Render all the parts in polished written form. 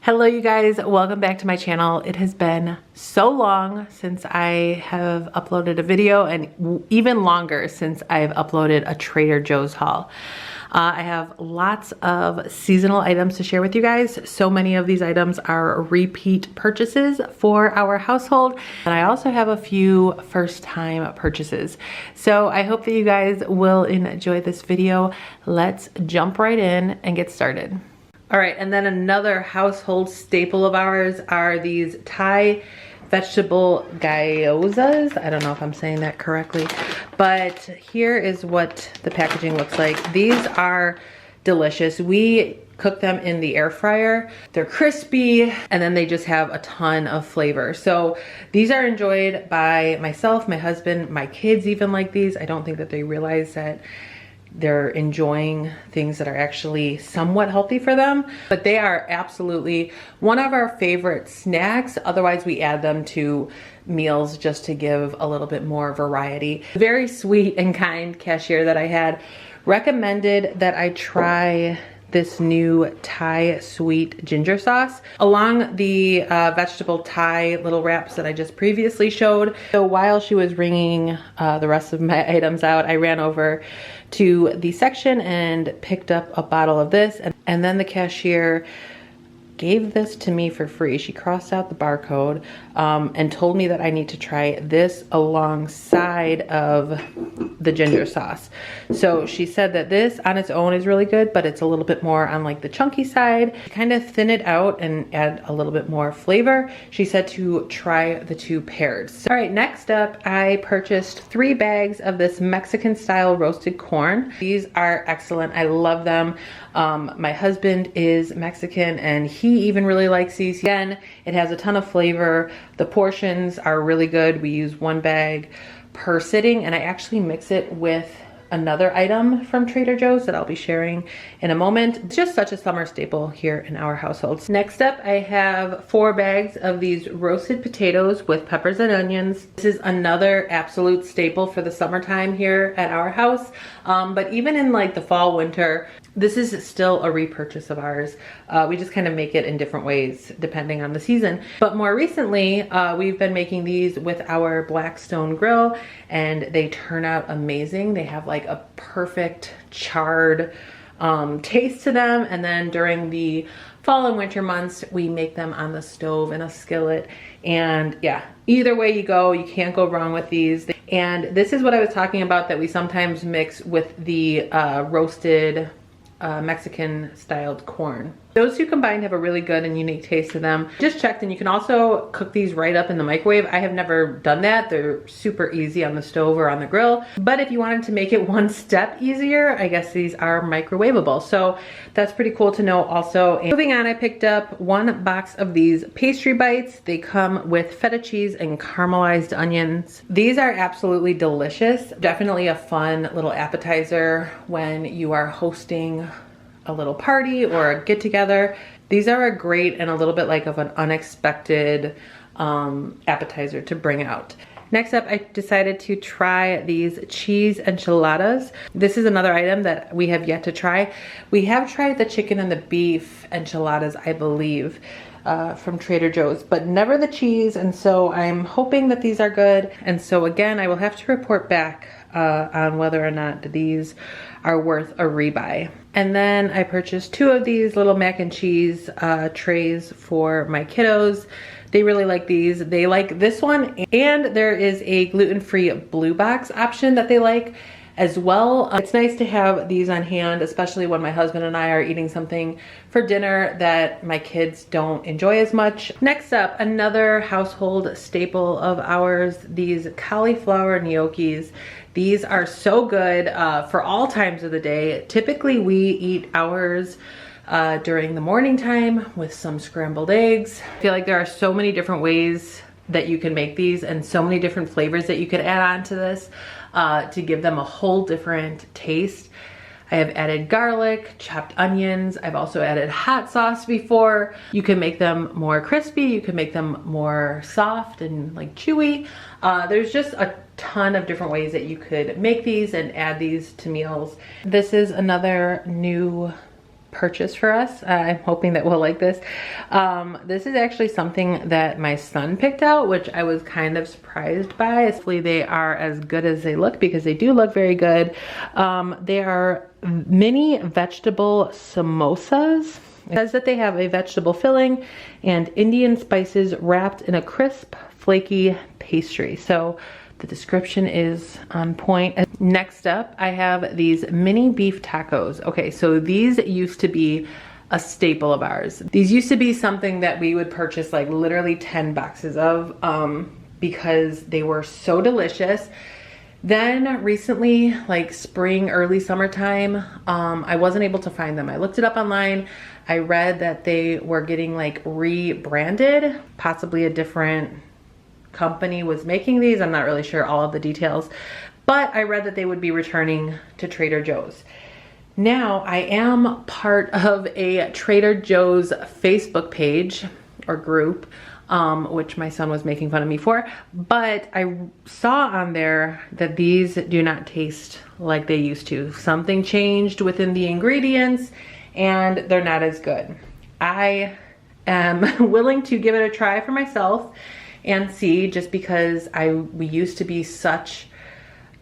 Hello you guys, welcome back to my channel. It has been so long since I have uploaded a video and even longer since I've uploaded a Trader Joe's haul. I have lots of seasonal items to share with you guys. So many of these items are repeat purchases for our household. And I also have a few first time purchases. So I hope that you guys will enjoy this video. Let's jump right in and get started. All right, and then another household staple of ours are these Thai vegetable Gaiosas. I don't know if I'm saying that correctly, but here is what the packaging looks like. These are delicious. We cook them in the air fryer. They're crispy, and then they just have a ton of flavor. So these are enjoyed by myself, my husband, my kids even like these. I don't think that they realize that they're enjoying things that are actually somewhat healthy for them, but they are absolutely one of our favorite snacks. Otherwise, we add them to meals just to give a little bit more variety. Very sweet and kind cashier that I had recommended that I try this new Thai sweet ginger sauce along the vegetable Thai little wraps that I just previously showed. So while she was ringing the rest of my items out, I ran over to the section and picked up a bottle of this, and then the cashier gave this to me for free. She crossed out the barcode and told me that I need to try this alongside of the ginger sauce. So she said that this on its own is really good, but it's a little bit more on like the chunky side. Kind of thin it out and add a little bit more flavor. She said to try the two paired. So, all right, next up, I purchased 3 bags of this Mexican style roasted corn. These are excellent. I love them. My husband is Mexican and he even really likes these. Again, it has a ton of flavor. The portions are really good. We use 1 bag per sitting, and I actually mix it with another item from Trader Joe's that I'll be sharing in a moment. It's just such a summer staple here in our households. Next up, I have 4 bags of these roasted potatoes with peppers and onions. This is another absolute staple for the summertime here at our house. But even in like the fall, winter, this is still a repurchase of ours. We just kind of make it in different ways depending on the season. But more recently, we've been making these with our Blackstone grill, and they turn out amazing. They have like a perfect charred taste to them. And then during the fall and winter months, we make them on the stove in a skillet. And yeah, either way you go, you can't go wrong with these. And this is what I was talking about that we sometimes mix with the roasted Mexican styled corn. Those two combined have a really good and unique taste to them. Just checked, and you can also cook these right up in the microwave. I have never done that. They're super easy on the stove or on the grill. But if you wanted to make it one step easier, I guess these are microwavable. So that's pretty cool to know also. And moving on, I picked up 1 box of these Pastry Bites. They come with feta cheese and caramelized onions. These are absolutely delicious. Definitely a fun little appetizer when you are hosting a little party or a get together. These are a great and a little bit like of an unexpected appetizer to bring out. Next up, I decided to try these cheese enchiladas. This is another item that we have yet to try. We have tried the chicken and the beef enchiladas, I believe, from Trader Joe's, but never the cheese. And so I'm hoping that these are good. And so again, I will have to report back on whether or not these are worth a rebuy. And then I purchased 2 of these little mac and cheese trays for my kiddos. They really like these. They like this one, and there is a gluten-free blue box option that they like as well. It's nice to have these on hand, especially when my husband and I are eating something for dinner that my kids don't enjoy as much. Next up, another household staple of ours, these cauliflower gnocchis. These are so good for all times of the day. Typically we eat ours during the morning time with some scrambled eggs. I feel like there are so many different ways that you can make these and so many different flavors that you could add on to this to give them a whole different taste. I have added garlic, chopped onions. I've also added hot sauce before. You can make them more crispy. You can make them more soft and like chewy. There's just a ton of different ways that you could make these and add these to meals. This is another new purchase for us. I'm hoping that we'll like this. This is actually something that my son picked out, which I was kind of surprised by. Hopefully they are as good as they look, because they do look very good. They are mini vegetable samosas. It says that they have a vegetable filling and Indian spices wrapped in a crisp, flaky pastry. So the description is on point. Next up, I have these mini beef tacos. Okay, so these used to be a staple of ours. These used to be something that we would purchase like literally 10 boxes of because they were so delicious. Then recently, like spring, early summertime, I wasn't able to find them. I looked it up online. I read that they were getting like rebranded, possibly a different company was making these. I'm not really sure all of the details, but I read that they would be returning to Trader Joe's. Now, I am part of a Trader Joe's Facebook page or group, which my son was making fun of me for, but I saw on there that these do not taste like they used to. Something changed within the ingredients and they're not as good. I am willing to give it a try for myself and see, just because we used to be such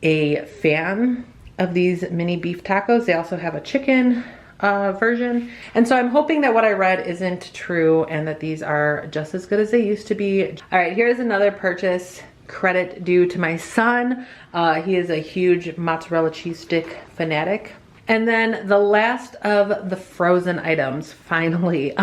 a fan of these mini beef tacos. They also have a chicken version. And so I'm hoping that what I read isn't true and that these are just as good as they used to be. All right, here's another purchase, credit due to my son. He is a huge mozzarella cheese stick fanatic. And then the last of the frozen items, finally,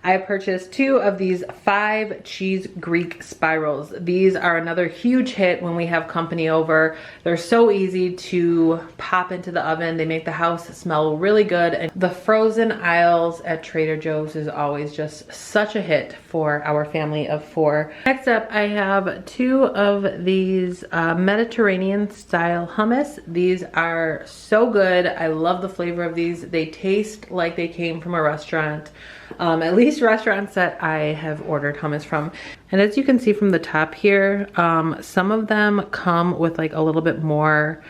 I purchased 2 of these 5 cheese Greek spirals. These are another huge hit when we have company over. They're so easy to pop into the oven. They make the house smell really good. And the frozen aisles at Trader Joe's is always just such a hit for our family of 4. Next up, I have 2 of these Mediterranean style hummus. These are so good. I love the flavor of these. They taste like they came from a restaurant. At least restaurants that I have ordered hummus from. And as you can see from the top here, some of them come with like a little bit more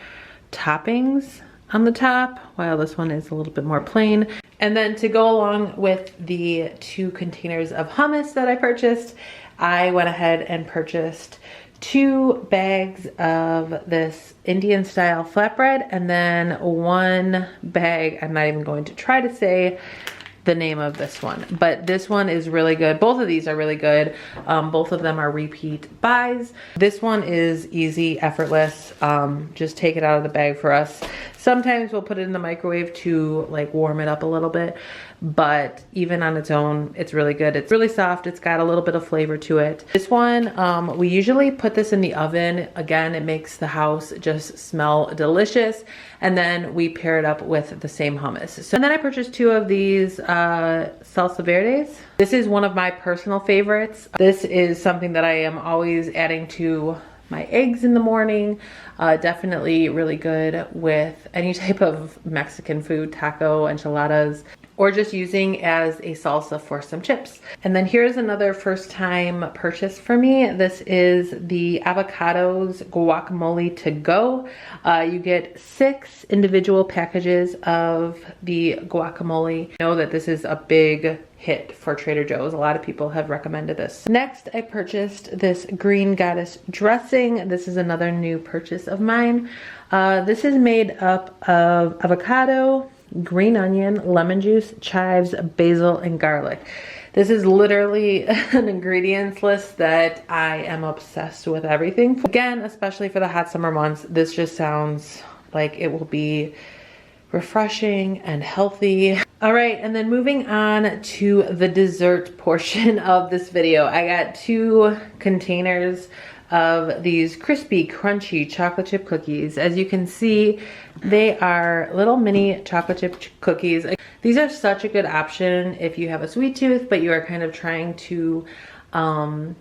toppings on the top, while this one is a little bit more plain. And then to go along with the 2 containers of hummus that I purchased, I went ahead and purchased 2 bags of this Indian style flatbread, and then 1 bag, I'm not even going to try to say the name of this one, but this one is really good. Both of these are really good. Both of them are repeat buys. This one is easy, effortless. Just take it out of the bag for us. Sometimes we'll put it in the microwave to like warm it up a little bit, but even on its own, it's really good. It's really soft. It's got a little bit of flavor to it. This one, we usually put this in the oven. Again, it makes the house just smell delicious. And then we pair it up with the same hummus. So, and then I purchased 2 of these Salsa Verdes. This is one of my personal favorites. This is something that I am always adding to my eggs in the morning. Definitely really good with any type of Mexican food, taco, enchiladas, or just using as a salsa for some chips. And then here's another first time purchase for me. This is the avocados guacamole to go. You get 6 individual packages of the guacamole. I know that this is a big hit for Trader Joe's. A lot of people have recommended this. Next, I purchased this green goddess dressing. This is another new purchase of mine. This is made up of avocado, green onion, lemon juice, chives, basil, and garlic. This is literally an ingredients list that I am obsessed with everything. Again, especially for the hot summer months, this just sounds like it will be refreshing and healthy. All right, and then moving on to the dessert portion of this video. I got 2 containers of these crispy, crunchy chocolate chip cookies. As you can see, they are little mini chocolate chip cookies. These are such a good option if you have a sweet tooth, but you are kind of trying to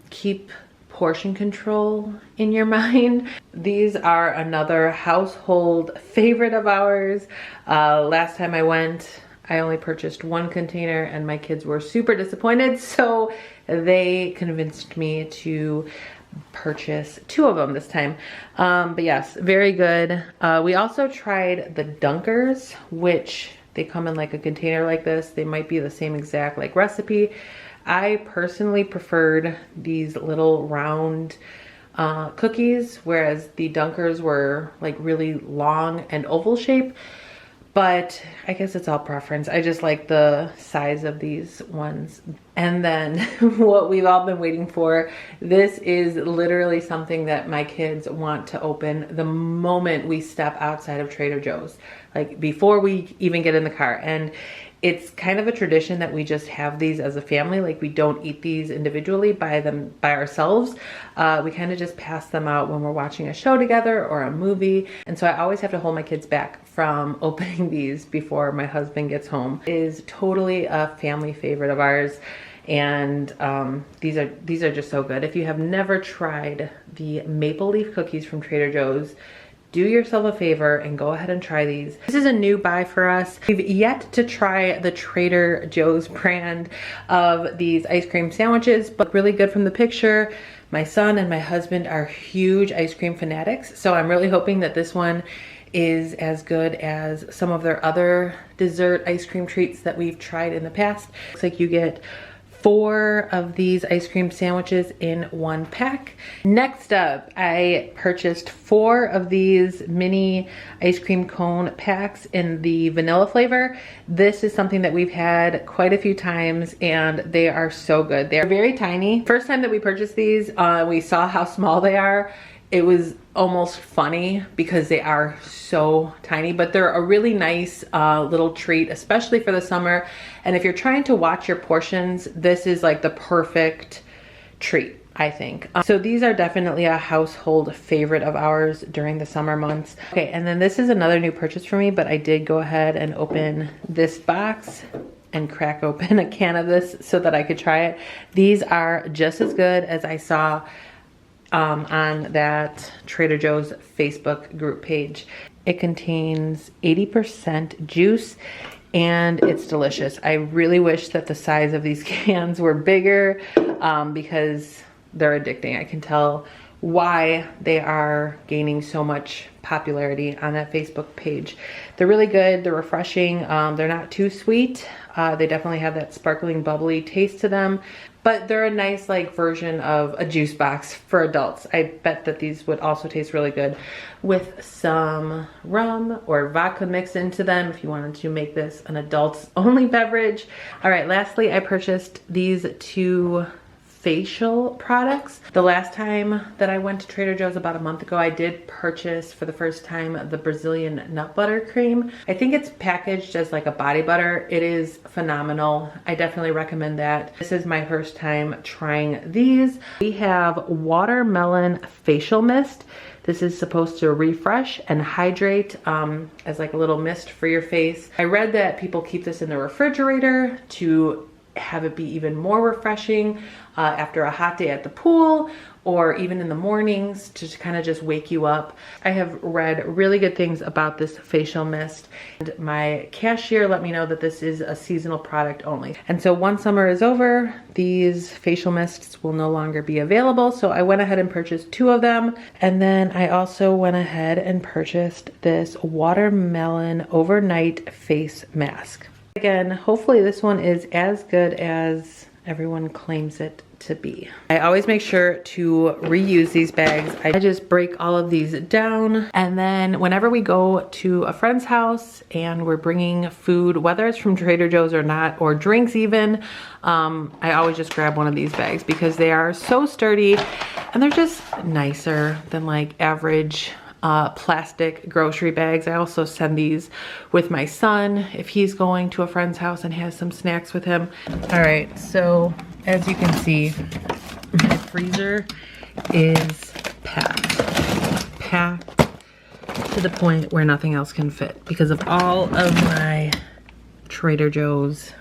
keep portion control in your mind. These are another household favorite of ours. Last time I went, I only purchased 1 container and my kids were super disappointed, so they convinced me to purchase 2 of them this time. But yes, very good. We also tried the Dunkers, which They come in like a container like this. They might be the same exact like recipe. I personally preferred these little round cookies, whereas the Dunkers were like really long and oval shape. But I guess it's all preference. I just like the size of these ones. And then what we've all been waiting for, this is literally something that my kids want to open the moment we step outside of Trader Joe's, like before we even get in the car. And it's kind of a tradition that we just have these as a family. Like we don't eat these individually by ourselves. We kind of just pass them out when we're watching a show together or a movie. And so I always have to hold my kids back from opening these before my husband gets home. It is totally a family favorite of ours. And these are just so good. If you have never tried the maple leaf cookies from Trader Joe's, do yourself a favor and go ahead and try these. This is a new buy for us. We've yet to try the Trader Joe's brand of these ice cream sandwiches, but really good from the picture. My son and my husband are huge ice cream fanatics, so I'm really hoping that this one is as good as some of their other dessert ice cream treats that we've tried in the past. Looks like you get 4 of these ice cream sandwiches in 1 pack. Next up, I purchased 4 of these mini ice cream cone packs in the vanilla flavor. This is something that we've had quite a few times and they are so good. They're very tiny. First time that we purchased these, we saw how small they are. It was almost funny because they are so tiny, but they're a really nice little treat, especially for the summer. And if you're trying to watch your portions, this is like the perfect treat, I think. So these are definitely a household favorite of ours during the summer months. Okay, and then this is another new purchase for me, but I did go ahead and open this box and crack open a can of this so that I could try it. These are just as good as I saw on that Trader Joe's Facebook group page. It contains 80% juice and it's delicious. I really wish that the size of these cans were bigger because they're addicting. I can tell why they are gaining so much popularity on that Facebook page. They're really good, they're refreshing, they're not too sweet. They definitely have that sparkling bubbly taste to them, but they're a nice like version of a juice box for adults. I bet that these would also taste really good with some rum or vodka mixed into them if you wanted to make this an adults only beverage. All right, lastly, I purchased these 2 facial products. The last time that I went to Trader Joe's about a month ago, I did purchase for the first time the Brazilian nut butter cream. I think it's packaged as like a body butter. It is phenomenal. I definitely recommend that. This is my first time trying these. We have watermelon facial mist. This is supposed to refresh and hydrate as like a little mist for your face. I read that people keep this in the refrigerator to have it be even more refreshing after a hot day at the pool or even in the mornings to kind of just wake you up. I have read really good things about this facial mist, and my cashier let me know that this is a seasonal product only. And so once summer is over, these facial mists will no longer be available. So I went ahead and purchased 2 of them. And then I also went ahead and purchased this watermelon overnight face mask. Again, hopefully this one is as good as everyone claims it to be. I always make sure to reuse these bags. I just break all of these down, and then whenever we go to a friend's house and we're bringing food, whether it's from Trader Joe's or not, or drinks even, I always just grab one of these bags because they are so sturdy and they're just nicer than like average plastic grocery bags. I also send these with my son if he's going to a friend's house and has some snacks with him. All right, so as you can see, my freezer is packed to the point where nothing else can fit because of all of my Trader Joe's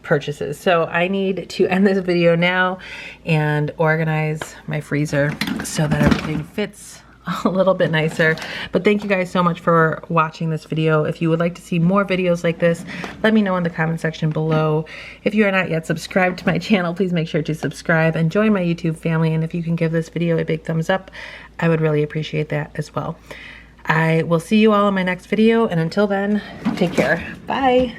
purchases. So I need to end this video now and organize my freezer so that everything fits a little bit nicer. But thank you guys so much for watching this video. If you would like to see more videos like this, let me know in the comment section below. If you are not yet subscribed to my channel, please make sure to subscribe and join my YouTube family. And if you can give this video a big thumbs up, I would really appreciate that as well. I will see you all in my next video, and until then, take care. Bye.